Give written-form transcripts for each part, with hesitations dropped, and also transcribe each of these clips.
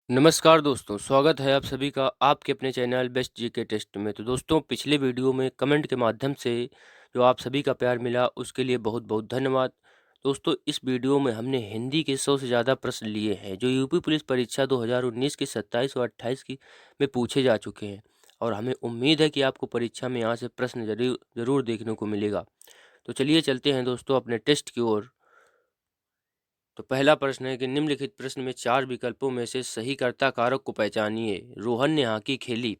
नमस्कार दोस्तों, स्वागत है आप सभी का आपके अपने चैनल बेस्ट जीके टेस्ट में। तो दोस्तों, पिछले वीडियो में कमेंट के माध्यम से जो आप सभी का प्यार मिला उसके लिए बहुत-बहुत धन्यवाद। दोस्तों, इस वीडियो में हमने हिंदी के 100 से ज़्यादा प्रश्न लिए हैं जो यूपी पुलिस परीक्षा 2019 की 27 और 28 की में पूछे जा चुके हैं और हमें उम्मीद है कि आपको परीक्षा में यहाँ से प्रश्न ज़रूर देखने को मिलेगा। तो चलिए चलते हैं दोस्तों अपने टेस्ट की ओर। तो पहला प्रश्न है कि निम्नलिखित प्रश्न में 4 विकल्पों में से सही कर्ता कारक को पहचानिए। रोहन ने हॉकी खेली।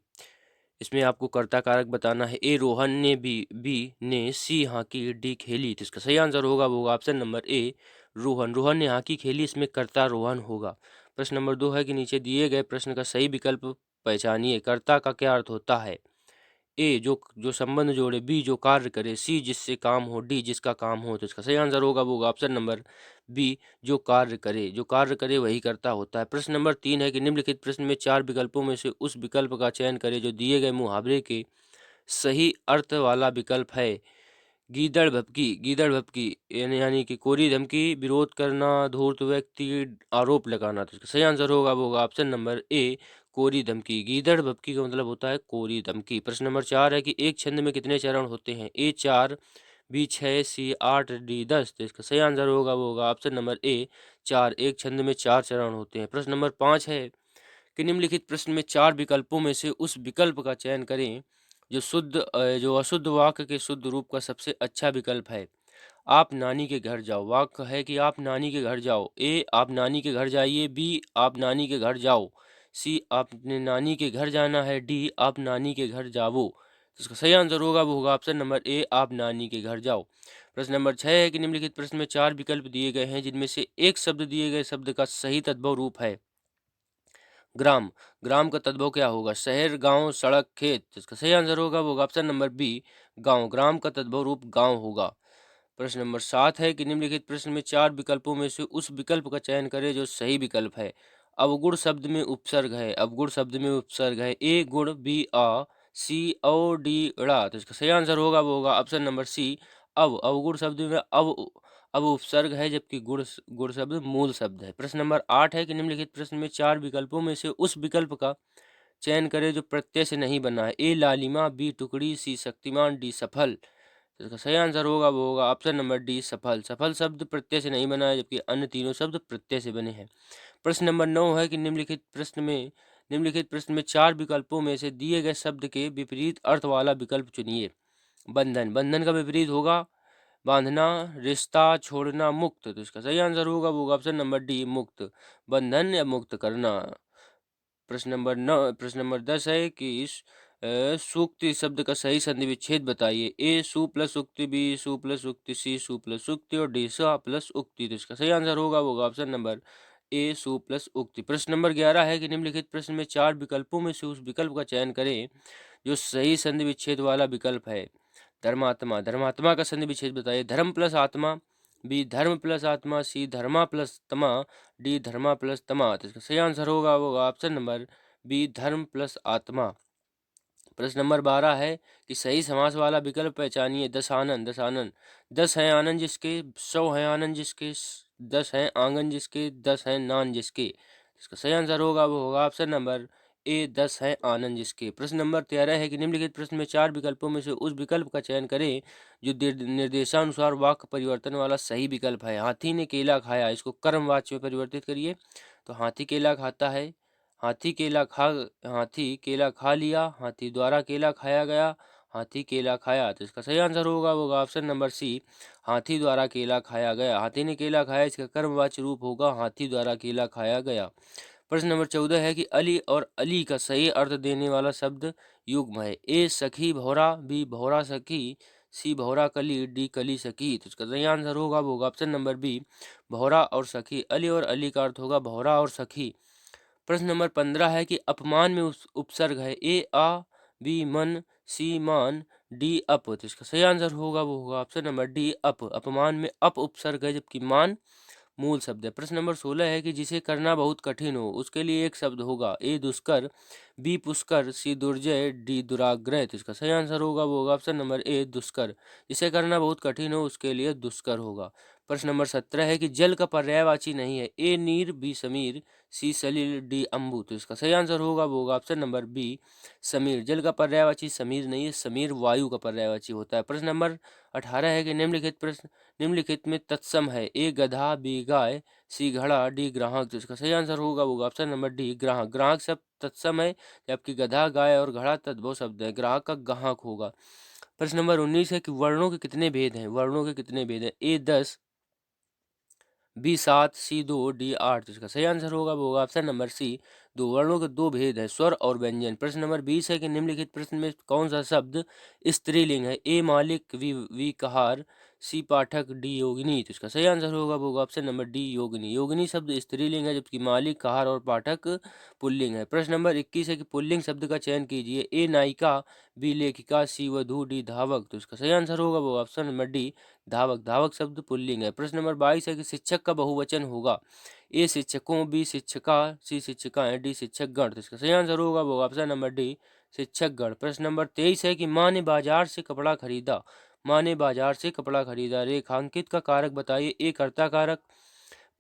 इसमें आपको कर्ता कारक बताना है। ए रोहन ने, बी ने, सी हॉकी, डी खेली। तो इसका सही आंसर वो होगा ऑप्शन नंबर ए रोहन। रोहन ने हॉकी खेली, इसमें कर्ता रोहन होगा। प्रश्न नंबर 2 है कि नीचे दिए गए प्रश्न का सही विकल्प पहचानिए। कर्ता का क्या अर्थ होता है? ए जो जो संबंध जोड़े, बी जो कार्य करे, सी जिससे काम हो, डी जिसका काम हो। तो इसका सही आंसर वो होगा ऑप्शन नंबर बी जो कार्य करे। जो कार्य करे वही कर्ता होता है। प्रश्न नंबर 3 है कि निम्नलिखित प्रश्न में 4 विकल्पों में से उस विकल्प का चयन करें जो दिए गए मुहावरे के सही अर्थ वाला विकल्प है। गीदड़ भभकी, गीदड़ भभकी यानी कि कोरी धमकी, विरोध करना, धूर्त व्यक्ति, आरोप लगाना। तो इसका सही आंसर वो होगा ऑप्शन नंबर ए कोरी धमकी। गीदड़ भभकी का मतलब होता है कोरी धमकी। प्रश्न नंबर 4 है कि एक छंद में कितने चरण होते हैं? ए 4, बी 6, सी 8, डी 10। तो इसका सही आंसर वो होगा ऑप्शन नंबर ए 4। एक छंद में 4 चरण होते हैं। प्रश्न नंबर 5 है कि निम्नलिखित प्रश्न में 4 विकल्पों में से उस विकल्प का चयन करें जो अशुद्ध वाक्य के शुद्ध रूप का सबसे अच्छा विकल्प है। आप नानी के घर जाओ। वाक्य है कि आप नानी के घर जाओ। ए आप नानी के घर जाइए, बी आप नानी के घर जाओ, सी आपने नानी के घर जाना है, डी आप नानी के घर जाओ। तो इसका सही आंसर वो होगा ऑप्शन नंबर ए आप नानी के घर जाओ। प्रश्न नंबर 6 है कि निम्नलिखित प्रश्न में 4 विकल्प दिए गए हैं जिनमें से एक शब्द दिए गए शब्द का सही तद्भव रूप है। ग्राम। ग्राम का तद्भव क्या होगा? शहर, गांव, सड़क, खेत। तो इसका सही आंसर वो होगा ऑप्शन नंबर बी गांव। ग्राम का तद्भव रूप गांव होगा। प्रश्न नंबर 7 है कि निम्नलिखित प्रश्न में 4 विकल्पों में से उस विकल्प का चयन करें जो सही विकल्प है। अवगुण शब्द में उपसर्ग है। अवगुण शब्द में उपसर्ग है। ए गुण, बी आ, सी औ, डी ड़ा। तो इसका सही आंसर वो होगा ऑप्शन नंबर सी अवगुण शब्द में अब उपसर्ग है जबकि गुण शब्द मूल शब्द है। प्रश्न नंबर 8 है कि निम्नलिखित प्रश्न में 4 विकल्पों में से उस विकल्प का चयन करें जो प्रत्यय से नहीं बना है। ए लालिमा, बी टुकड़ी, सी शक्तिमान, डी सफल। तो इसका सही आंसर वो होगा ऑप्शन नंबर डी सफल। सफल शब्द प्रत्यय से नहीं बना है जबकि अन्य तीनों शब्द प्रत्यय से बने हैं। प्रश्न नंबर 9 है कि निम्नलिखित प्रश्न में 4 विकल्पों में से दिए गए शब्द के विपरीत अर्थ वाला विकल्प चुनिए। बंधन। बंधन का विपरीत होगा बांधना, रिश्ता, छोड़ना, मुक्त। तो इसका सही आंसर वो होगा ऑप्शन नंबर डी मुक्त। बंधन या मुक्त करना। प्रश्न नंबर 10 है कि सूक्ति शब्द का सही संधि विच्छेद बताइए। ए सु प्लस उक्ति, बी सु प्लस उक्ति, सी सु प्लस उक्ति और डी सा प्लस उक्ति। तो इसका सही आंसर वो होगा ऑप्शन नंबर ए सु प्लस उक्ति। प्रश्न नंबर 11 है कि निम्नलिखित प्रश्न में 4 विकल्पों में से उस विकल्प का चयन करें जो सही संधि विच्छेद वाला विकल्प है। धर्मात्मा। धर्मात्मा का संधि विच्छेद बताइए। धर्म प्लस आत्मा, बी धर्म प्लस आत्मा, सी धर्मा प्लस तमा, डी धर्मा प्लस तमा। तो इसका सही आंसर वो ऑप्शन नंबर बी धर्म प्लस आत्मा। प्रश्न नंबर 12 है कि सही समास वाला विकल्प पहचानिए। दशानन। दशानन। 10 है आनंद जिसके, 100 है आनंद जिसके, 10 है आंगन जिसके, 10 है नान जिसके। इसका सही आंसर वो होगा ऑप्शन नंबर ए 10 है आनंद जिसके। प्रश्न नंबर 13 है कि निम्नलिखित प्रश्न में 4 विकल्पों में से उस विकल्प का चयन करें जो निर्देशानुसार वाक्य परिवर्तन वाला सही विकल्प है। हाथी ने केला खाया, इसको कर्मवाच्य में परिवर्तित करिए। तो हाथी केला खाता है, हाथी केला खा हाथी केला खा लिया, हाथी द्वारा केला खाया गया, हाथी केला खाया। तो इसका सही आंसर होगा ऑप्शन नंबर सी हाथी द्वारा केला खाया गया। हाथी ने केला खाया, इसका कर्मवाच्य रूप होगा हाथी द्वारा केला खाया गया। प्रश्न नंबर 14 है कि अली और अली का सही अर्थ देने वाला शब्द युग्म है। ए सखी भौरा, बी भौरा सखी, सी भौरा कली, डी कली सखी। तो इसका सही आंसर होगा ऑप्शन नंबर बी भौरा और सखी। अली और अली का अर्थ होगा भौरा और सखी। प्रश्न नंबर 15 है कि अपमान में उपसर्ग है। ए आ, बी मन, सी मान, डी अप। तो इसका सही आंसर होगा ऑप्शन नंबर डी अप। अपमान में अप उपसर्ग है जबकि मान मूल शब्द है। प्रश्न नंबर 16 है कि जिसे करना बहुत कठिन हो उसके लिए एक शब्द होगा। ए दुष्कर, बी पुष्कर, सी दुर्जय, डी दुराग्रह। तो इसका सही आंसर वो होगा ऑप्शन नंबर ए दुष्कर। जिसे करना बहुत कठिन हो उसके लिए दुष्कर होगा। प्रश्न नंबर 17 है कि जल का पर्यायवाची नहीं है। ए नीर, बी समीर, सी सलील, डी अम्बू। तो इसका सही आंसर होगा वो होगा ऑप्शन नंबर बी समीर। जल का पर्यायवाची समीर नहीं है, समीर वायु का पर्यायवाची होता है। प्रश्न नंबर 18 है कि निम्नलिखित में तत्सम है। ए गधा, बी गाय, सी घड़ा, डी ग्राहक। तो इसका सही आंसर होगा वो ऑप्शन नंबर डी ग्राहक। ग्राहक शब्द तत्सम है, जबकि गधा, गाय और घड़ा तद्भव शब्द है। ग्राहक का ग्राहक होगा। प्रश्न नंबर 19 है कि वर्णों के कितने भेद हैं। वर्णों के कितने भेद हैं। ए 10, बी 7, सी 2, डी 8। तो इसका सही आंसर होगा वो होगा ऑप्शन नंबर सी 2। वर्णों के दो भेद है, स्वर और व्यंजन। प्रश्न नंबर 20 है कि निम्नलिखित प्रश्न में कौन सा शब्द स्त्रीलिंग है। ए मालिक, we Kahar, C Pathak, D योगिनी। तो इसका सही आंसर होगा वो होगा ऑप्शन नंबर डी योगिनी। योगिनी शब्द स्त्रीलिंग है, जबकि मालिक, कहार और पाठक पुल्लिंग है। प्रश्न नंबर 21 है कि पुल्लिंग शब्द का चयन कीजिए। ए नायिका, बी लेखिका, सी वधू, डी धावक। तो इसका सही आंसर होगा वो ऑप्शन नंबर डी धावक। धावक शब्द पुल्लिंग है। प्रश्न नंबर 22 है कि शिक्षक का बहुवचन होगा। ए शिक्षकों, बी शिक्षिका, सी शिक्षिकाएं, डी शिक्षकगण। तो इसका सही आंसर होगा वो ऑप्शन नंबर डी शिक्षकगण। प्रश्न नंबर 23 है कि माँ ने बाजार से कपड़ा खरीदा। माँ ने बाजार से कपड़ा खरीदा। रेखांकित का कारक बताइए। ए कर्ता कारक,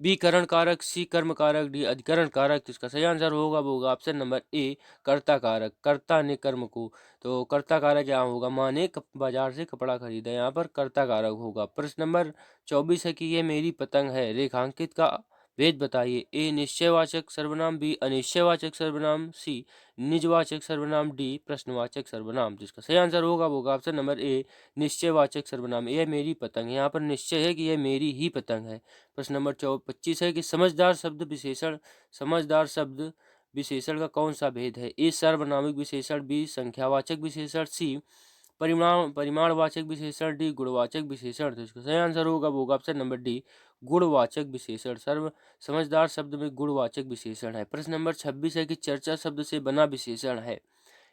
बी करण कारक, सी कर्म कारक, डी अधिकरण कारक। तो इसका सही आंसर होगा वो होगा ऑप्शन नंबर ए कर्ता कारक। कर्ता ने कर्म को, तो कर्ता कारक यहाँ होगा माँ ने बाजार से कपड़ा खरीदा, यहाँ पर कर्ता कारक होगा। प्रश्न नंबर 24 है कि ये मेरी पतंग है। रेखांकित का भेद बताइए। ए निश्चयवाचक सर्वनाम, बी अनिश्चयवाचक सर्वनाम, सी निजवाचक सर्वनाम, डी प्रश्नवाचक सर्वनाम। जिसका सही आंसर होगा वो होगा ऑप्शन नंबर ए निश्चयवाचक सर्वनाम। यह मेरी पतंग, यहाँ पर निश्चय है कि यह मेरी ही पतंग है। प्रश्न नंबर 25 है कि समझदार शब्द विशेषण, समझदार शब्द विशेषण का कौन सा भेद है। ए सर्वनामिक विशेषण, बी संख्यावाचक विशेषण, सी परिमाणवाचक विशेषण, डी गुणवाचक विशेषण। तो इसका सही आंसर होगा वो होगा ऑप्शन नंबर डी गुणवाचक विशेषण। समझदार शब्द में गुणवाचक विशेषण है। प्रश्न नंबर 26 है कि चर्चा शब्द से बना विशेषण है।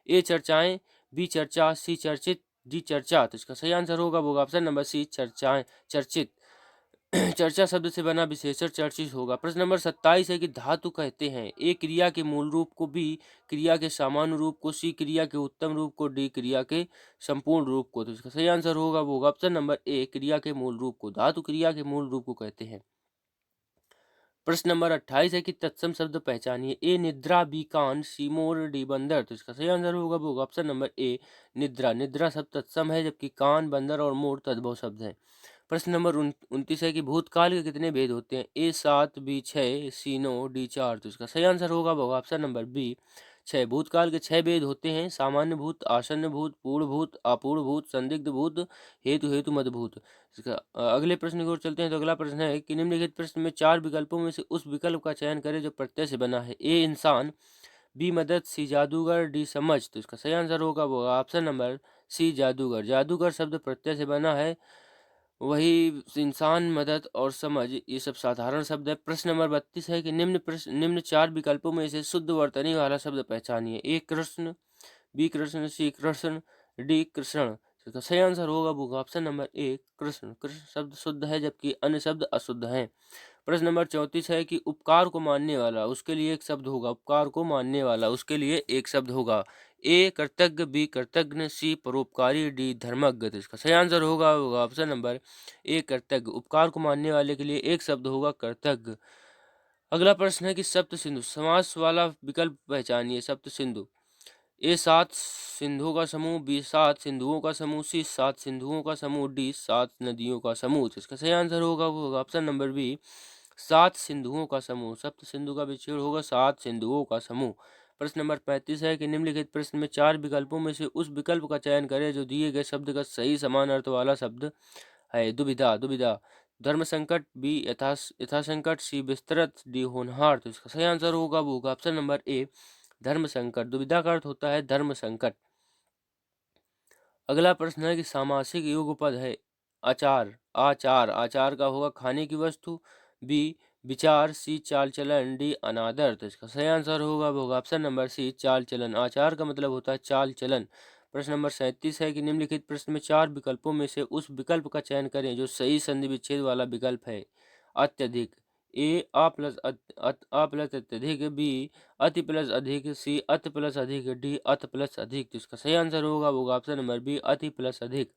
ए चर्चाएं, बी चर्चा, सी चर्चित, डी चर्चा। तो इसका सही आंसर होगा वो होगा ऑप्शन नंबर सी चर्चाएं, चर्चित। चर्चा शब्द से बना विशेषण चर्चित होगा। प्रश्न नंबर 27 है कि धातु कहते हैं। ए क्रिया के मूल रूप को, बी क्रिया के सामान्य रूप को, सी क्रिया के उत्तम रूप को, डी क्रिया के संपूर्ण रूप को। तो इसका सही आंसर होगा वो होगा ऑप्शन नंबर ए क्रिया के मूल रूप को। धातु क्रिया के मूल रूप को कहते हैं। प्रश्न नंबर 28 है कि तत्सम शब्द पहचानिए। ए निद्रा, बी कान, सी मोर, डी बंदर। तो इसका सही आंसर होगा वो होगा ऑप्शन नंबर ए निद्रा। निद्रा शब्द तत्सम है, जबकि कान, बंदर और मोर तद्भव शब्द है। प्रश्न नंबर 29 है कि भूतकाल के कितने भेद होते हैं। ए 7, बी 6, सी 9, डी 4। तो इसका सही आंसर होगा वो होगा ऑप्शन नंबर बी 6। भूतकाल के 6 भेद होते हैं। सामान्य भूत, आसन्न भूत, पूर्ण भूत, अपूर्ण भूत, संदिग्ध भूत, हेतु हेतु मदभूत। इसका अगले प्रश्न की ओर चलते हैं। तो अगला प्रश्न है कि निम्नलिखित प्रश्न में 4 विकल्पों में से उस विकल्प का चयन करें जो प्रत्यय से बना है। ए इंसान, बी मदद, सी जादूगर, डी समझ। तो इसका सही आंसर होगा वो ऑप्शन नंबर सी जादूगर। जादूगर शब्द प्रत्यय से बना है, वही इंसान, मदद और समझ ये सब साधारण शब्द है। प्रश्न नंबर 32 है कि निम्न 4 विकल्पों में से शुद्ध वर्तनी वाला शब्द पहचानिए। ए कृष्ण, बी कृष्ण, सी कृष्ण, डी कृष्ण। इसका सही आंसर होगा वो ऑप्शन नंबर ए कृष्ण। कृष्ण शब्द शुद्ध है, जबकि अन्य शब्द अशुद्ध हैं। प्रश्न नंबर 34 है कि उपकार को मानने वाला, उसके लिए एक शब्द होगा। उपकार को मानने वाला, उसके लिए एक शब्द होगा। ए कृतज्ञ, बी कृतज्ञ, सी परोपकारी, डी धर्मज्ञ। तो इसका सही आंसर होगा ऑप्शन नंबर ए कृतज्ञ। उपकार को मानने वाले के लिए एक शब्द होगा कृतज्ञ। अगला प्रश्न है कि सप्त सिंधु समास वाला विकल्प पहचानिए। सप्त सिंधु। ए 7 सिंधुओं का समूह, बी 7 सिंधुओं का समूह, सी 7 सिंधुओं का समूह, डी 7 नदियों का समूह। तो इसका सही आंसर होगा वो होगा ऑप्शन नंबर बी 7 सिंधुओं का समूह। सप्त सिंधु का विच्छेद होगा 7 सिंधुओं का समूह। प्रश्न नंबर 35 है कि निम्नलिखित प्रश्न में 4 विकल्पों में से उस विकल्प का चयन करें जो दिए गए शब्द का सही समान अर्थ वाला शब्द है। दुविधा, दुविधा, धर्म संकट, बी यथा संकट, सी विस्तृत, डी होनहार। तो इसका सही आंसर होगा वो होगा ऑप्शन नंबर ए धर्म संकट। दुविधा का अर्थ होता है धर्म संकट। अगला प्रश्न है कि सामासिक युगपद है आचार। आचार, आचार का होगा खाने की वस्तु, बी विचार, सी चाल चलन, डी अनादर। तो इसका सही आंसर होगा वो होगा ऑप्शन नंबर सी चाल चलन। आचार का मतलब होता है चाल चलन। प्रश्न नंबर 37 है कि निम्नलिखित प्रश्न में 4 विकल्पों में से उस विकल्प का चयन करें जो सही संधि विच्छेद वाला विकल्प है। अत्यधिक। ए अ प्लस अ प्लस अत्यधिक, बी अति प्लस अधिक, सी अति प्लस अधिक, डी अति प्लस अधिक। तो इसका सही आंसर होगा वो ऑप्शन नंबर बी अति प्लस अधिक।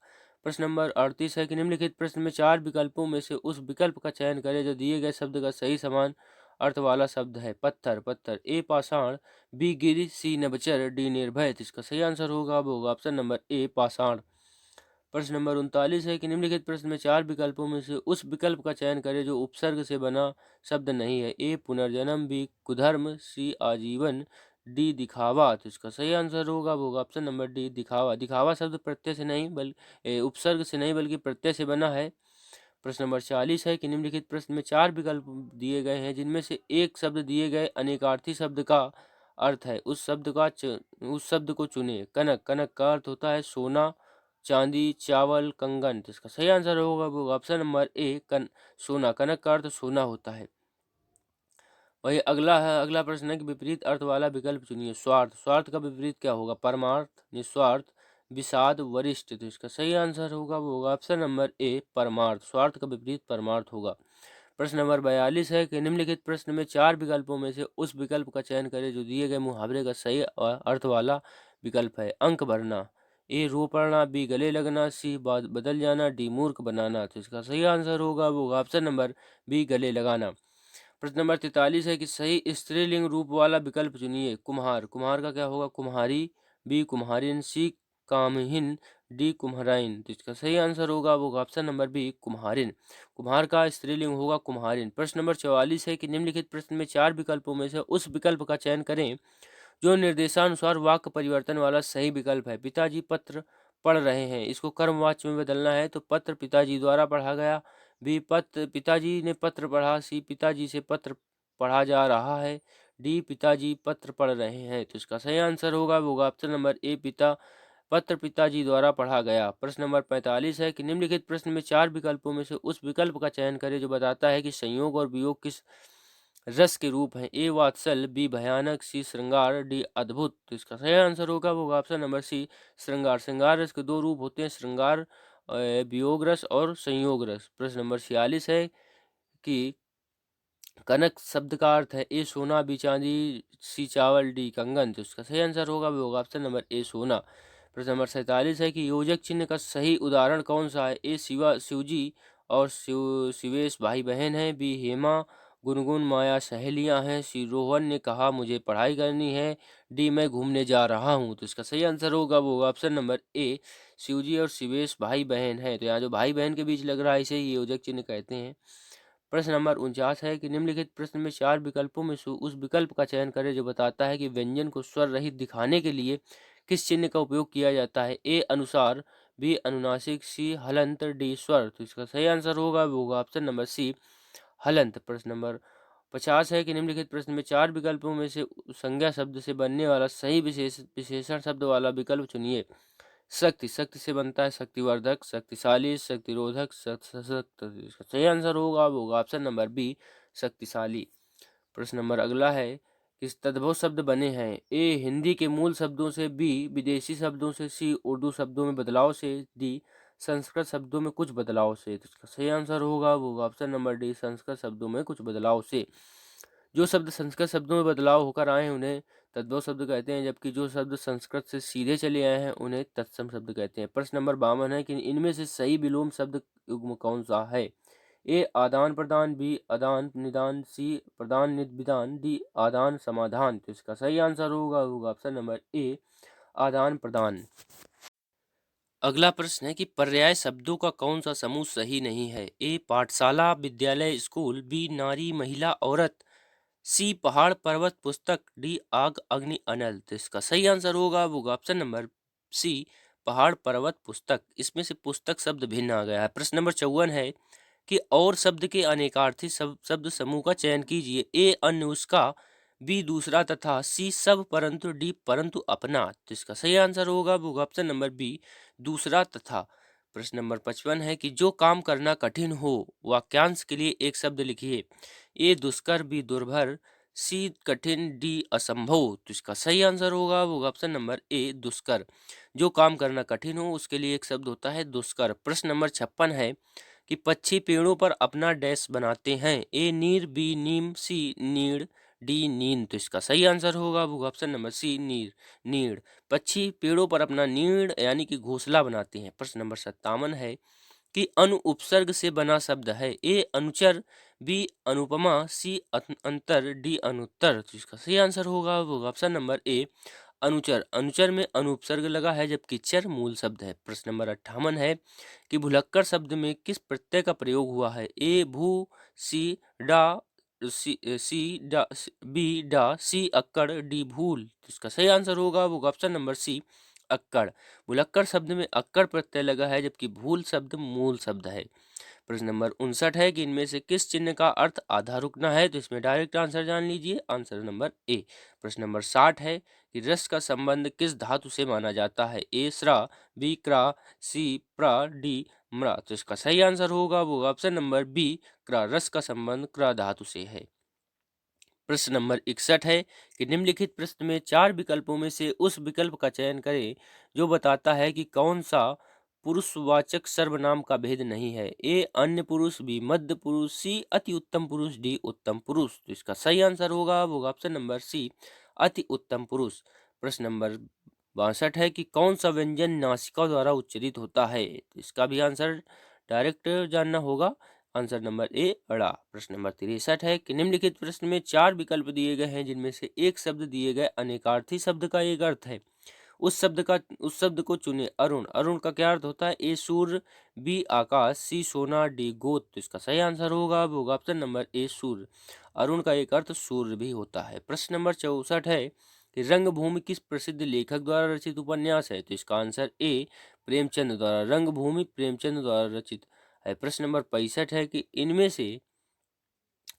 प्रश्न नंबर 38 है कि निम्नलिखित प्रश्न में 4 विकल्पों में से उस विकल्प का चयन करें जो दिए गए शब्द का सही समान अर्थ वाला शब्द है। पत्थर, पत्थर। ए पाषाण, बी गिर, सी नभचर, डी निर्भय। तो इसका सही आंसर होगा वो होगा ऑप्शन नंबर ए पाषाण। प्रश्न नंबर 39 है कि निम्नलिखित प्रश्न में 4 विकल्पों में से उस विकल्प का चयन करें जो उपसर्ग से बना शब्द नहीं है। ए पुनर्जन्म, बी कुधर्म, सी आजीवन, डी दिखावा। तो इसका सही आंसर होगा वो होगा ऑप्शन नंबर डी दिखावा। दिखावा शब्द प्रत्यय से नहीं बल्कि उपसर्ग से नहीं बल्कि प्रत्यय से बना है। प्रश्न नंबर 40 है कि निम्नलिखित प्रश्न में 4 विकल्प दिए गए हैं जिनमें से एक शब्द दिए गए अनेकार्थी शब्द का अर्थ है। उस शब्द को चुने। कनक, कनक का अर्थ होता है सोना, चांदी, चावल, कंगन। तो इसका सही आंसर होगा वो ऑप्शन नंबर ए सोना। कनक का अर्थ सोना होता है। वही अगला प्रश्न है कि विपरीत अर्थ वाला विकल्प चुनिए। स्वार्थ, स्वार्थ का विपरीत क्या होगा? परमार्थ, निस्वार्थ, विषाद, वरिष्ठ। तो इसका सही आंसर होगा वो होगा ऑप्शन नंबर ए परमार्थ। स्वार्थ का विपरीत परमार्थ होगा। प्रश्न नंबर 42 है कि निम्नलिखित प्रश्न में 4 विकल्पों में से उस विकल्प का चयन करें जो दिए गए मुहावरे का सही अर्थ वाला विकल्प है। अंक भरना, ए रो पड़ना, बी गले लगना, सी बदल जाना, डी मूर्ख बनाना। तो इसका सही आंसर होगा वो ऑप्शन नंबर बी गले लगाना। प्रश्न नंबर 43 है कि सही स्त्रीलिंग रूप वाला विकल्प चुनिए। कुम्हार, कुम्हार का क्या होगा? कुम्हारी, बी कुम्हारिन, सी कामहिन, डी कुम्हराइन। तो इसका सही आंसर होगा वो ऑप्शन नंबर बी कुम्हारिन। कुम्हार का स्त्रीलिंग होगा कुम्हारिन। प्रश्न नंबर 44 है कि निम्नलिखित प्रश्न में 4 विकल्पों में से उस विकल्प का चयन करें जो निर्देशानुसार वाक्य परिवर्तन वाला सही विकल्प है। पिताजी पत्र पढ़ रहे हैं, इसको कर्मवाच्य में बदलना है तो पत्र पिताजी द्वारा पढ़ा गया। बी पत्र पिताजी ने पत्र पढ़ा, सी पिताजी से पत्र पढ़ा जा रहा है, डी पिताजी पत्र पढ़ रहे हैं। तो इसका सही आंसर होगा वो ऑप्शन नंबर ए पत्र पिताजी द्वारा पढ़ा गया। प्रश्न नंबर 45 है कि निम्नलिखित प्रश्न में 4 विकल्पों में से उस विकल्प का चयन करें जो बताता है कि संयोग और वियोग किस रस के रूप हैं। ए वात्सल, बी भयानक, सी श्रृंगार, डी अद्भुत। तो इसका सही आंसर होगा वो ऑप्शन नंबर सी श्रृंगार। श्रृंगार रस के 2 रूप होते हैं, श्रृंगार वियोग रस और संयोग रस। प्रश्न नंबर 46 है कि कनक शब्द का अर्थ है ए सोना, बी चांदी, सी चावल, डी कंगन। तो इसका सही आंसर होगा वो होगा ऑप्शन नंबर ए सोना। प्रश्न नंबर 47 है कि योजक चिन्ह का सही उदाहरण कौन सा है? ए शिवजी और शिवेश भाई बहन हैं, बी हेमा गुनगुन माया सहेलियां हैं, सी रोहन ने कहा मुझे पढ़ाई करनी है, डी मैं घूमने जा रहा हूं। तो इसका सही आंसर होगा वो होगा ऑप्शन नंबर ए शिवजी और शिवेश भाई बहन है। तो यहाँ जो भाई बहन के बीच लग रहा है इसे ही योजक चिन्ह कहते हैं। प्रश्न नंबर 49 है कि निम्नलिखित प्रश्न में 4 विकल्पों में से उस विकल्प का चयन करें जो बताता है कि व्यंजन को स्वर रहित दिखाने के लिए किस चिन्ह का उपयोग किया जाता है। ए अनुसार, बी अनुनासिक, सी हलंत, डी स्वर। तो इसका सही आंसर होगा वो होगा ऑप्शन नंबर सी हलंत। प्रश्न नंबर 50 है कि निम्नलिखित प्रश्न में 4 विकल्पों में से संज्ञा शब्द से बनने वाला सही विशेषण शब्द वाला विकल्प चुनिए। शक्ति, शक्ति से बनता है शक्तिवर्धक, शक्तिशाली, शक्तिरोधक, सशक्त। इसका सही आंसर होगा वो होगा ऑप्शन नंबर बी शक्तिशाली। प्रश्न नंबर अगला है कि तद्भव शब्द बने हैं। ए हिंदी के मूल शब्दों से, बी विदेशी शब्दों से, सी उर्दू शब्दों में बदलाव से, डी संस्कृत शब्दों में कुछ बदलाव से। तो इसका सही आंसर होगा वो होगा ऑप्शन नंबर डी संस्कृत शब्दों में कुछ बदलाव से। जो शब्द संस्कृत शब्दों में बदलाव होकर आए हैं उन्हें तद्भव शब्द कहते हैं, जबकि जो शब्द संस्कृत से सीधे चले आए हैं उन्हें तत्सम शब्द कहते हैं। प्रश्न नंबर 52 है कि इनमें से सही विलोम शब्द युग्म कौन सा है? ए आदान प्रदान, बी आदान निदान, सी प्रदान विदान, डी आदान समाधान। तो इसका सही आंसर होगा ऑप्शन नंबर ए आदान प्रदान। अगला प्रश्न है कि पर्याय शब्दों का कौन सा समूह सही नहीं है? ए पाठशाला, विद्यालय, स्कूल, बी नारी, महिला, औरत, सी पहाड़, पर्वत, पुस्तक, डी आग, अग्नि, अनल। तो इसका सही आंसर होगा वो ऑप्शन नंबर सी पहाड़, पर्वत, पुस्तक। इसमें से पुस्तक शब्द भिन्न आ गया है। प्रश्न नंबर 54 है कि और शब्द के अनेकार्थी शब्द समूह का चयन कीजिए। ए अन्य उसका, बी दूसरा तथा, सी सब परंतु, डी परंतु अपना। तो इसका सही आंसर होगा वो ऑप्शन नंबर बी दूसरा तथा। प्रश्न नंबर 55 है कि जो काम करना कठिन हो वाक्यांश के लिए एक शब्द लिखिए। ए दुष्कर, बी दुर्भर, सी कठिन, डी असंभव। तो इसका सही आंसर होगा वो ऑप्शन नंबर ए दुष्कर। जो काम करना कठिन हो उसके लिए एक शब्द होता है दुष्कर। प्रश्न नंबर 56 है कि पक्षी पेड़ों पर अपना डैश बनाते हैं। ए नीर, बी नीम, सी नीड़, डी नींद। तो इसका सही आंसर होगा वो ऑप्शन नंबर सी नीर नीड़। पक्षी पेड़ों पर अपना नीड़ यानी कि घोंसला बनाते हैं। प्रश्न नंबर 57 है कि अनु उपसर्ग से बना शब्द है। ए अनुचर, बी अनुपमा, सी अंतर, डी अनुत्तर। तो इसका सही आंसर होगा वो ऑप्शन नंबर ए अनुचर। अनुचर में अनुपसर्ग लगा है जबकि चर मूल शब्द है। प्रश्न नंबर 58 है कि भुलक्कड़ शब्द में किस प्रत्यय का प्रयोग हुआ है। ए भू, सी डा, बी डा, सी अक्कड़, डी भूल। तो इसका सही आंसर होगा वो ऑप्शन नंबर सी अक्कड़। भुलक्कड़ शब्द में अक्कड़ प्रत्यय लगा है जबकि भूल शब्द मूल शब्द है। प्रश्न नंबर 59 है कि इनमें से किस चिन्ह का अर्थ आधा रुकना है। तो इसमें डायरेक्ट आंसर जान लीजिए, आंसर नंबर ए। प्रश्न नंबर 60 है कि रस का संबंध किस धातु से माना जाता है। ए स्रा, बी क्रा, सी प्रा, डी म्रा। तो इसका सही आंसर होगा वो ऑप्शन नंबर बी क्रा। रस का संबंध क्रा धातु से है। प्रश्न नंबर 61 है कि निम्नलिखित प्रश्न में 4 विकल्पों में से उस विकल्प का चयन करें जो बताता है कि कौन सा पुरुषवाचक सर्वनाम का भेद नहीं है। ए अन्य पुरुष, बी मध्य पुरुष, सी अति उत्तम पुरुष, डी उत्तम पुरुष। तो इसका सही आंसर होगा वो ऑप्शन नंबर सी अति उत्तम पुरुष। प्रश्न नंबर 62 है कि कौन सा व्यंजन नासिका द्वारा उच्चारित होता है। तो इसका भी आंसर डायरेक्ट जानना होगा, आंसर नंबर ए अड़ा। प्रश्न नंबर 63 है कि निम्नलिखित प्रश्न में 4 विकल्प दिए गए हैं जिनमें से एक शब्द दिए गए अनेकार्थी शब्द का एक अर्थ है। उस शब्द को चुने। अरुण, अरुण का क्या अर्थ होता है। ए सूर्य, बी आकाश, सी सोना, डी गोद। तो इसका सही आंसर होगा ऑप्शन नंबर ए सूर्य। अरुण का एक अर्थ सूर्य भी होता है। प्रश्न नंबर 64 है कि रंगभूमि किस प्रसिद्ध लेखक द्वारा रचित उपन्यास है। तो इसका आंसर ए प्रेमचंद द्वारा। रंगभूमि प्रेमचंद द्वारा रचित है। प्रश्न नंबर 65 है कि इनमें से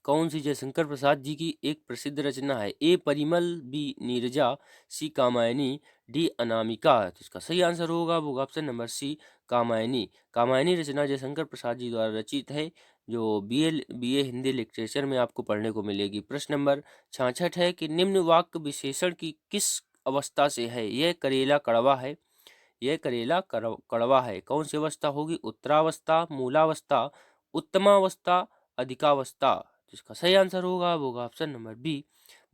कौन सी जयशंकर प्रसाद जी की एक प्रसिद्ध रचना है। A Parimal, B Neerja, C Kamayani, D Anamika. तो इसका सही आंसर होगा वो option number C Kamayani. Kamayani रचना जयशंकर प्रसाद जी द्वारा रचित है जो बीए हिंदी लिटरेचर में आपको पढ़ने को मिलेगी। प्रश्न नंबर 66 है कि निम्न वाक्य विशेषण की किस अवस्था से है। यह करेला कड़वा है, यह करेला कड़वा है। कौन सी अवस्था होगी। उत्तरावस्था, मूलावस्था, उत्तमावस्था, अधिकावस्था। जिसका सही आंसर होगा वो ऑप्शन नंबर बी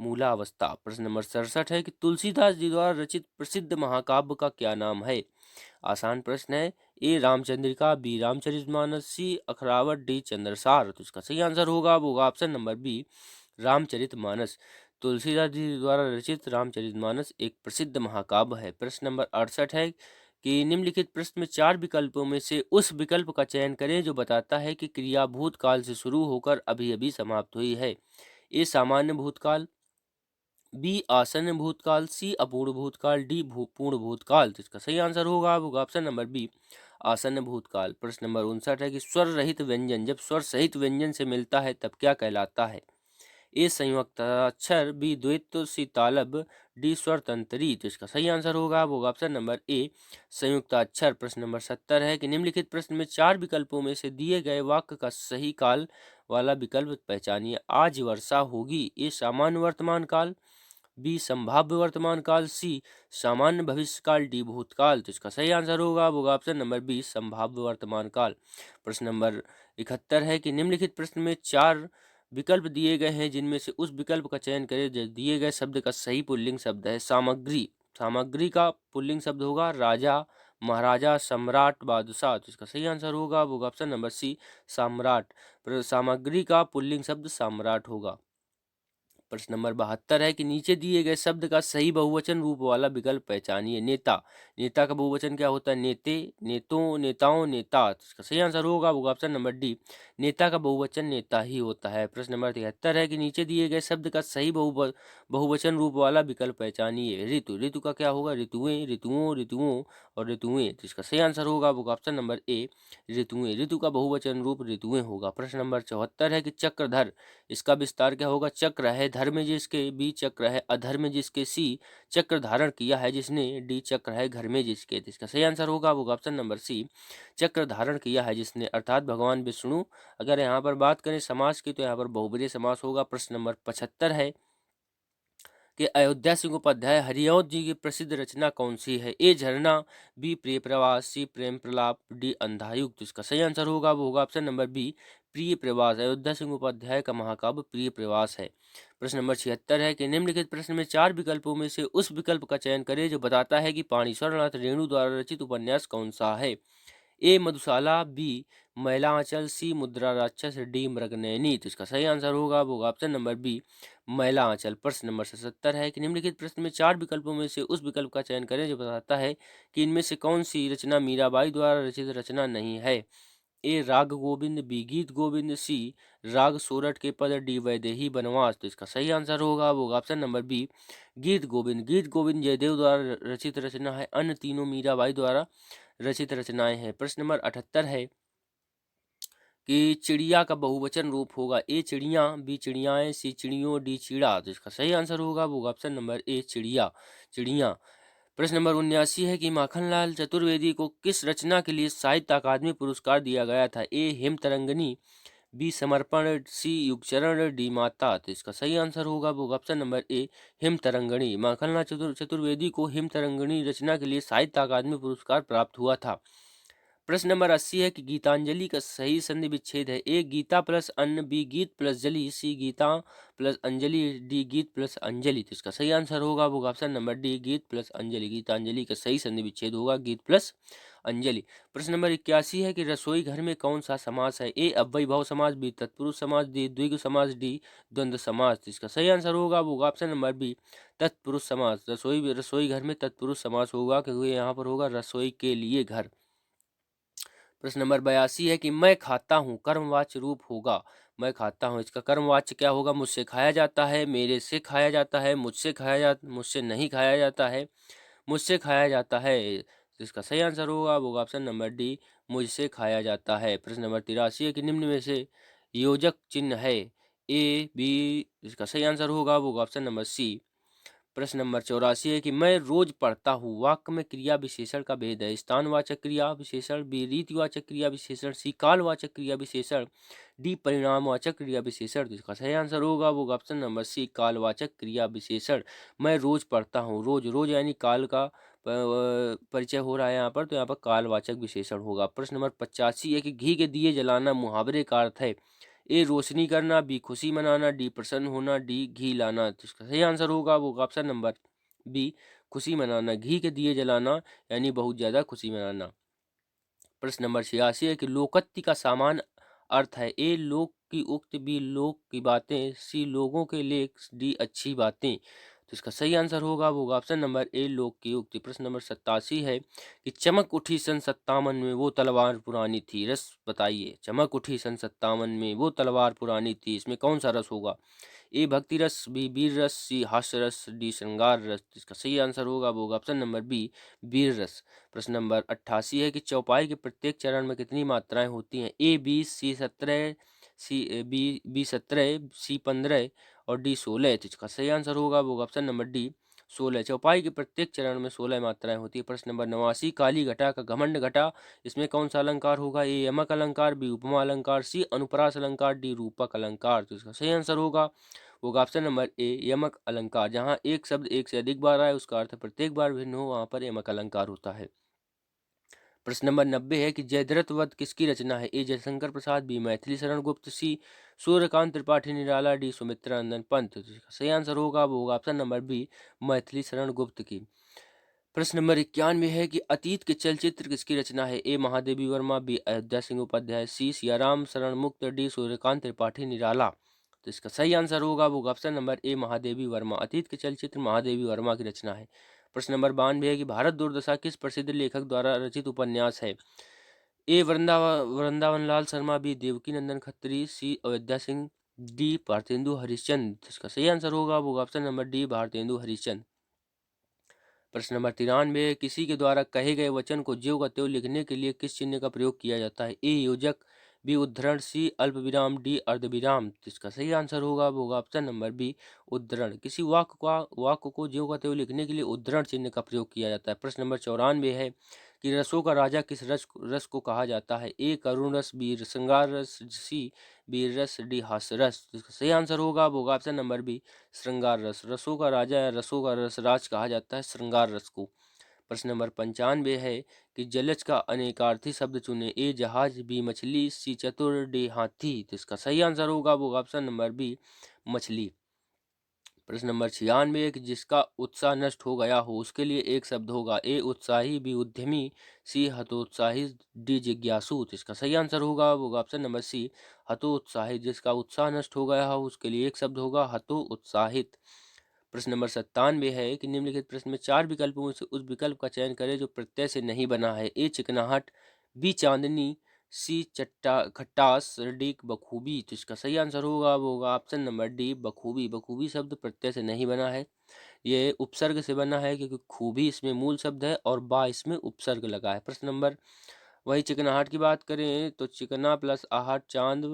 मूलावस्था। प्रश्न नंबर 67 है कि तुलसीदास जी द्वारा रचित प्रसिद्ध महाकाव्य का क्या नाम है। आसान प्रश्न है। A Ramchandrika, B Ramcharitmanas, C Akhrawat, D Chandrasar. तो इसका सही आंसर होगा वो option number B Ramcharitmanas. Tulsidas ji द्वारा रचित रामचरितमानस एक प्रसिद्ध महाकाव्य है। प्रश्न नंबर 68 है कि निम्नलिखित प्रश्न में 4 विकल्पों में से उस विकल्प का चयन करें जो बताता है कि क्रिया भूतकाल से शुरू होकर अभी अभी समाप्त हुई है। ए सामान्य भूतकाल, बी आसन्न भूतकाल, सी अपूर्ण भूतकाल, डी पूर्ण भूतकाल। तो इसका सही आंसर होगा वो ऑप्शन नंबर बी आसन्न भूतकाल। प्रश्न नंबर 59 है कि स्वर रहित व्यंजन जब स्वर सहित व्यंजन से मिलता है तब क्या कहलाता है। ए संयुक्ताक्षर, बी द्वैत, सी तालब, डी स्वर तंत्री। तो इसका सही आंसर होगा वो ऑप्शन नंबर ए संयुक्ताक्षर। प्रश्न नंबर 70 है कि निम्नलिखित प्रश्न में 4 विकल्पों में से दिए गए वाक्य का सही काल वाला विकल्प पहचानिए। आज वर्षा होगी। ए सामान्य वर्तमान काल, बी संभाव्य वर्तमान काल, सी सामान्य भविष्य काल, डी भूतकाल। तो इसका सही आंसर होगा वो ऑप्शन नंबर बी संभाव्य वर्तमान काल। प्रश्न नंबर 71 है कि निम्नलिखित प्रश्न में 4 विकल्प दिए गए हैं जिनमें से उस विकल्प का चयन करें जो दिए गए शब्द का सही पुल्लिंग शब्द है। सामग्री, सामग्री का पुल्लिंग शब्द होगा राजा, महाराजा, सम्राट, बादशाह। तो इसका सही आंसर होगा वो ऑप्शन नंबर सी सम्राट। सामग्री का पुल्लिंग शब्द सम्राट होगा। प्रश्न नंबर 72 है कि नीचे दिए गए शब्द का सही बहुवचन रूप वाला विकल्प पहचानिए। नेता, नेता का बहुवचन क्या होता है। नेते, नेतों, नेताओं, नेता। तो इसका सही आंसर होगा वो ऑप्शन नंबर डी नेता का बहुवचन नेता ही होता है। प्रश्न नंबर 73 है कि नीचे दिए गए शब्द का सही बहुवचन रूप वाला विकल्प पहचानिए। ऋतु, ऋतु का क्या होगा। ऋतुएं, ऋतुओं, ऋतुओं और ऋतुएं। तो इसका सही आंसर होगा वो ऑप्शन नंबर ए ऋतुएं। ऋतु का बहुवचन रूप ऋतुएं होगा। प्रश्न नंबर 74 है कि चक्रधर, इसका विस्तार क्या होगा। चक्र है धर्म जिसके, बी चक्र है अधर्म जिसके, सी चक्र धारण किया है जिसने, डी चक्र है घर में जिसके। तो इसका सही आंसर होगा वो ऑप्शन नंबर सी चक्र धारण किया है जिसने, अर्थात भगवान विष्णु। अगर यहाँ पर बात करें समास की तो यहाँ पर बहुब्रीहि समास होगा। प्रश्न नंबर 75 है कि अयोध्या सिंह उपाध्याय हरिऔध जी की प्रसिद्ध रचना कौन सी है। ए झरना, बी प्रिय प्रवास, सी प्रेम प्रलाप, डी अंधायुक्त। तो इसका सही आंसर होगा वो होगा ऑप्शन नंबर बी प्रिय प्रवास? अयोध्या सिंह उपाध्याय का महाकाव्य प्रिय प्रवास है। प्रश्न नंबर 76 है कि निम्नलिखित प्रश्न में 4 विकल्पों में से उस विकल्प का चयन करें जो बताता है कि पाणीश्वरनाथ रेणु द्वारा रचित उपन्यास कौन सा है। ए मधुशाला, बी मैला आंचल, सी मुद्रा राक्षस, डी मृगनयनी। तो इसका सही आंसर होगा ऑप्शन नंबर बी मैला आंचल। प्रश्न नंबर 77 है कि निम्नलिखित प्रश्न में 4 विकल्पों में से उस विकल्प का चयन करें जो बताता है कि इनमें से कौन सी रचना मीराबाई द्वारा रचित रचना नहीं है। ए राग गोविंद, बी गीत गोविंद, सी राग सोरठ के पद, डी वैदेही बनवास। तो इसका सही आंसर होगा ऑप्शन नंबर बी गीत गोविंद। गीत गोविंद जयदेव द्वारा रचित रचना है, अन्य तीनों मीराबाई द्वारा रचित रचनाएं हैं। प्रश्न नंबर 78 है कि चिड़िया का बहुवचन रूप होगा। ए चिड़िया, बी चिड़ियाएं, सी चिड़ियों, डी चीड़ा। तो इसका सही आंसर होगा ऑप्शन नंबर ए चिड़िया, चिड़िया। प्रश्न नंबर 79 है कि माखनलाल चतुर्वेदी को किस रचना के लिए साहित्य अकादमी पुरस्कार दिया गया था। ए हेमतरंगिनी, बी समर्पण, सी युगचरण, डी माता। तो इसका सही आंसर होगा option number A Hemtarangini. Makhanlal Chaturvedi को हेमतरंगिणी रचना के लिए साहित्य अकादमी पुरस्कार प्राप्त हुआ था। प्रश्न नंबर 80 है कि गीतांजलि का सही संधि विच्छेद है। ए गीता प्लस अन्न, बी गीत प्लस जली, सी गीता प्लस अंजलि, डी गीत प्लस अंजलि। तो इसका सही आंसर होगा ऑप्शन नंबर डी गीत प्लस अंजलि। गीतांजलि का सही संधि विच्छेद होगा गीत प्लस अंजलि। प्रश्न नंबर 81 है कि रसोई घर में कौन सा समास है। ए अव्ययी भाव समास, बी तत्पुरुष समास, डी द्विगु समास, डी द्वंद्व समास। तो इसका सही आंसर होगा ऑप्शन नंबर बी तत्पुरुष समास। रसोई घर में तत्पुरुष समास होगा क्योंकि यहाँ पर होगा रसोई के लिए घर। प्रश्न नंबर 82 है कि मैं खाता हूँ कर्मवाच्य रूप होगा। मैं खाता हूँ, इसका कर्मवाच्य क्या होगा। मुझसे खाया जाता है, मेरे से खाया जाता है, मुझसे नहीं खाया जाता है, मुझसे खाया जाता है। तो इसका सही आंसर होगा ऑप्शन नंबर डी मुझसे खाया जाता है। प्रश्न नंबर 83 है कि निम्न में से योजक चिन्ह है। ए बी, इसका सही आंसर होगा ऑप्शन नंबर सी। प्रश्न नंबर 84 है कि मैं रोज पढ़ता हूँ वाक्य में क्रिया विशेषण का भेद है। स्थानवाचक क्रिया विशेषण, बी रीतिवाचक क्रिया विशेषण, सी कालवाचक क्रिया विशेषण, डी परिणामवाचक क्रिया विशेषण। तो इसका सही आंसर होगा ऑप्शन नंबर सी कालवाचक क्रिया विशेषण। मैं रोज पढ़ता हूँ, रोज रोज यानी काल का परिचय हो रहा है यहाँ पर, तो यहाँ पर कालवाचक विशेषण होगा। प्रश्न नंबर 85 है कि घी के दिए जलाना मुहावरे का अर्थ है। ए रोशनी करना, बी खुशी मनाना, डी प्रसन्न होना, डी घी लाना। तो इसका सही आंसर होगा ऑप्शन नंबर बी खुशी मनाना। घी के दिए जलाना यानी बहुत ज्यादा खुशी मनाना। प्रश्न नंबर 86 है कि लोकोक्ति का सामान्य अर्थ है। ए लोक की उक्ति, बी लोक की बातें, सी लोगों के लेख, डी अच्छी बातें। तो इसका सही आंसर होगा ऑप्शन नंबर ए लोक की उक्ति। प्रश्न नंबर 87 है कि चमक उठी सन 57 में वो तलवार पुरानी थी। रस बताइए। चमक उठी सन 57 में वो तलवार पुरानी थी, इसमें कौन सा रस होगा। ए भक्ति रस, बी वीर रस, सी हास्य रस, डी श्रृंगार रस। इसका सही आंसर होगा ऑप्शन नंबर बी वीर रस। प्रश्न नंबर 88 है कि चौपाई के प्रत्येक चरण में कितनी मात्राएं होती हैं। ए 20, सी 17, बी 17, सी 15 और डी 16। तो इसका सही आंसर होगा ऑप्शन नंबर डी 16। चौपाई के प्रत्येक चरण में 16 मात्राएं होती है। प्रश्न नंबर 89 काली घटा का घमंड घटा, इसमें कौन सा अलंकार होगा। ए यमक अलंकार, बी उपमा अलंकार, सी अनुप्रास अलंकार, डी रूपक अलंकार। तो इसका सही आंसर होगा ऑप्शन नंबर ए यमक अलंकार। जहाँ एक शब्द एक से अधिक बार आए उसका अर्थ प्रत्येक बार भिन्न हो, वहां पर यमक अलंकार होता है। प्रश्न नंबर 90 है कि जयद्रथ वध किसकी रचना है। ए जयशंकर प्रसाद, बी मैथिली शरण गुप्त, सी सूर्यकांत त्रिपाठी निराला, डी सुमित्रानंदन पंत। तो इसका सही आंसर होगा option number B Maithili Sharan Gupt की। प्रश्न नंबर 91 है कि अतीत के चलचित्र किसकी रचना है। ए महादेवी वर्मा, बी अयोध्या सिंह उपाध्याय, सी सियाराम शरण मुक्त, डी सूर्यकांत त्रिपाठी निराला। तो इसका सही आंसर होगा ऑप्शन नंबर ए महादेवी वर्मा। अतीत के चलचित्र महादेवी वर्मा की रचना है। प्रश्न नंबर 92 है कि भारत दुर्दशा किस प्रसिद्ध लेखक द्वारा रचित उपन्यास है। ए वृंदावन लाल शर्मा, बी देवकी नंदन खत्री, सी अयोध्या सिंह, डी भारतेंदु हरिश्चंद्र। तो इसका सही आंसर होगा option number D Bharatendu Harishchandra. प्रश्न नंबर 93 किसी के द्वारा कहे गए वचन को ज्यों का त्यों लिखने के लिए किस चिन्ह का प्रयोग किया जाता है। ए योजक, बी उद्धरण, सी अल्प विराम, डी अर्धविराम। तो इसका सही आंसर होगा ऑप्शन नंबर बी उद्धरण। किसी वाक्य को ज्यों का त्यों लिखने के लिए उद्धरण चिन्ह का प्रयोग किया जाता है। प्रश्न नंबर 94 है कि रसों का राजा किस रस को कहा जाता है। ए करुण रस, बी श्रृंगार रस, सी वीर रस, डी हास्य रस। तो इसका सही आंसर होगा ऑप्शन नंबर बी श्रृंगार रस। रसों का राजा या रसों का रस राज कहा जाता है श्रृंगार रस को। प्रश्न नंबर 95 है कि जलज का अनेकार्थी शब्द चुने। ए जहाज, बी मछली, सी चतुर, डी हाथी। तो इसका सही आंसर होगा वो ऑप्शन नंबर बी मछली। प्रश्न नंबर 96 है कि जिसका उत्साह नष्ट हो गया हो उसके लिए एक शब्द होगा। ए उत्साही, बी उद्यमी, सी हतोत्साही, डी जिज्ञासु। तो इसका सही आंसर होगा वो ऑप्शन नंबर सी हतोत्साहित। जिसका उत्साह नष्ट हो गया हो उसके लिए एक शब्द होगा हतो उत्साहित। प्रश्न नंबर 97 है कि निम्नलिखित प्रश्न में चार विकल्पों में से उस विकल्प का चयन करें जो प्रत्यय से नहीं बना है। ए चिकनाहट, बी चांदनी, सी चट्टा खटास, डी बखूबी। तो इसका सही आंसर होगा वो होगा ऑप्शन नंबर डी बखूबी। बखूबी शब्द प्रत्यय से नहीं बना है, ये उपसर्ग से बना है क्योंकि खूबी इसमें मूल शब्द है और बा इसमें उपसर्ग लगा है। प्रश्न नंबर वही चिकनाहट की बात करें तो चिकना प्लस आहट, चांद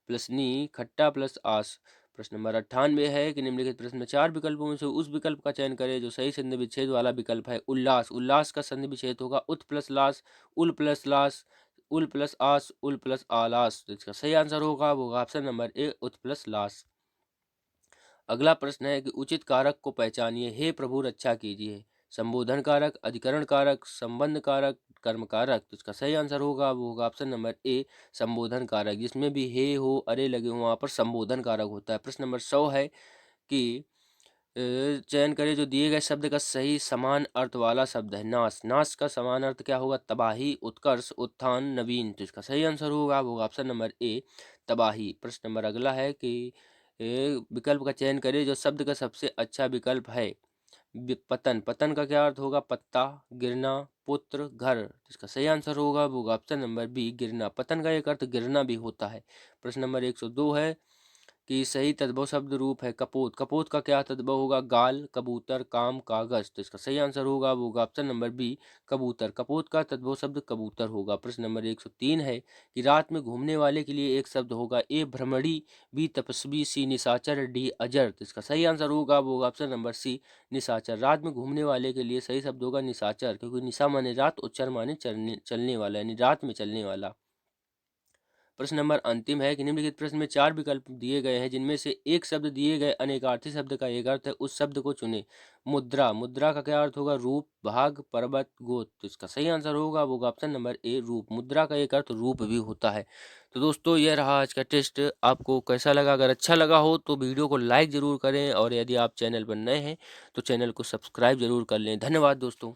प्लस नी, खट्टा प्लस आस। प्रश्न नंबर 98 है कि निम्नलिखित प्रश्न में चार विकल्पों में से उस विकल्प का चयन करें जो सही संधि विच्छेद वाला विकल्प है। उल्लास, उल्लास का संधि विच्छेद होगा उत प्लस लास, उल प्लस लास, उल प्लस आस, उल प्लस आलास। तो इसका सही आंसर होगा वो ऑप्शन नंबर ए उत प्लस लास। अगला प्रश्न है कि उचित कारक को पहचानिए। हे प्रभु रक्षा कीजिए। संबोधन कारक, अधिकरण कारक, संबंध कारक, कर्म कारक। तो इसका सही आंसर होगा वो होगा ऑप्शन नंबर ए संबोधन कारक। जिसमें भी हे हो अरे लगे हो वहाँ पर संबोधन कारक होता है। प्रश्न नंबर 100 है कि चयन करें जो दिए गए शब्द का सही समान अर्थ वाला शब्द है। नाश, नाश का समान अर्थ क्या होगा? तबाही, उत्कर्ष, उत्थान, नवीन। तो इसका सही आंसर होगा वो ऑप्शन नंबर ए तबाही। प्रश्न नंबर अगला है कि विकल्प का चयन करें जो शब्द का सबसे अच्छा विकल्प है। पतन, पतन का क्या अर्थ होगा? पत्ता, गिरना, पुत्र, घर। तो इसका सही आंसर होगा वो ऑप्शन नंबर बी गिरना। पतन का एक अर्थ गिरना भी होता है। प्रश्न नंबर 102 है कि सही तद्भव शब्द रूप है कपोत। कपोत का क्या तद्भव होगा? गाल, कबूतर, काम, कागज। तो इसका सही आंसर होगा वो होगा ऑप्शन नंबर बी कबूतर। कपोत का तद्भव शब्द कबूतर होगा। प्रश्न नंबर 103 है कि रात में घूमने वाले के लिए एक शब्द होगा। ए भ्रमणी, बी तपस्वी, सी निशाचर, डी अजर। तो इसका सही आंसर होगा वो होगा ऑप्शन नंबर सी निशाचर। रात में घूमने वाले के लिए सही शब्द होगा निशाचर, क्योंकि निशा माने रात, उच्चर माने चलने वाला, यानी रात में चलने वाला। प्रश्न नंबर अंतिम है कि निम्नलिखित प्रश्न में चार विकल्प दिए गए हैं जिनमें से एक शब्द दिए गए अनेकार्थी शब्द का एक अर्थ है, उस शब्द को चुने। मुद्रा, मुद्रा का क्या अर्थ होगा? रूप, भाग, पर्वत, गोत। तो इसका सही आंसर होगा वो ऑप्शन नंबर ए रूप। मुद्रा का एक अर्थ रूप भी होता है। तो दोस्तों यह रहा आज का टेस्ट। आपको कैसा लगा? अगर अच्छा लगा हो तो वीडियो को लाइक ज़रूर करें और यदि आप चैनल पर नए हैं तो चैनल को सब्सक्राइब जरूर कर लें। धन्यवाद दोस्तों।